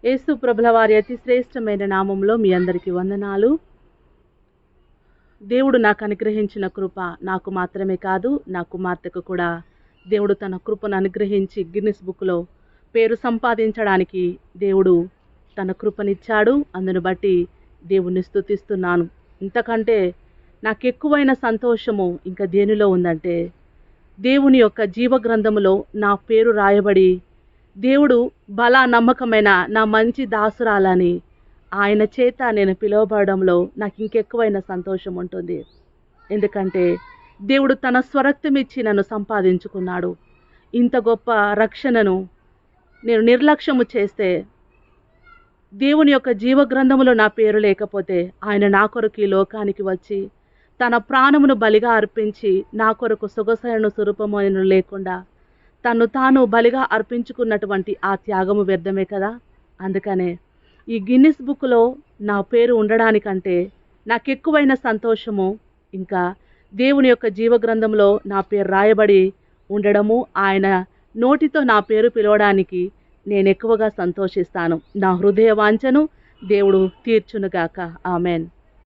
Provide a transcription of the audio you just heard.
యేసు ప్రభుల వారి అతి శ్రేష్టమైన నామంలో మీ అందరికీ వందనాలు. దేవుడు నాకు అనుగ్రహించిన కృప నాకు మాత్రమే కాదు, నా కుమార్తెకు కూడా దేవుడు తన కృపను అనుగ్రహించి గిన్నిస్ బుక్లో పేరు సంపాదించడానికి దేవుడు తన కృపనిచ్చాడు. అందును బట్టి దేవుణ్ణి స్తుతిస్తున్నాను. ఇంతకంటే నాకు ఎక్కువైన సంతోషము ఇంకా దేనిలో ఉందంటే, దేవుని యొక్క జీవ గ్రంథములో నా పేరు రాయబడి దేవుడు బలా నమ్మకమైన నా మంచి దాసురాలని ఆయన చేత నేను పిలువబడడంలో నాకు ఇంకెక్కువైన సంతోషం ఉంటుంది. ఎందుకంటే దేవుడు తన స్వరక్తం ఇచ్చి నన్ను సంపాదించుకున్నాడు. ఇంత గొప్ప రక్షణను నేను నిర్లక్ష్యము చేస్తే, దేవుని యొక్క జీవ గ్రంథములో నా పేరు లేకపోతే, ఆయన నా కొరకు ఈ లోకానికి వచ్చి తన ప్రాణమును బలిగా అర్పించి నా కొరకు సొగసైన స్వరూపమైన లేకుండా తను తాను బలిగా అర్పించుకున్నటువంటి ఆ త్యాగము వ్యర్థమే కదా. అందుకనే ఈ గిన్నిస్ బుక్లో నా పేరు ఉండడానికంటే నాకు ఎక్కువైన సంతోషము ఇంకా దేవుని యొక్క జీవ గ్రంథంలో నా పేరు రాయబడి ఉండడము, ఆయన నోటితో నా పేరు పిలవడానికి నేను ఎక్కువగా సంతోషిస్తాను. నా హృదయ వాంఛను దేవుడు తీర్చునుగాక. ఆమెన్.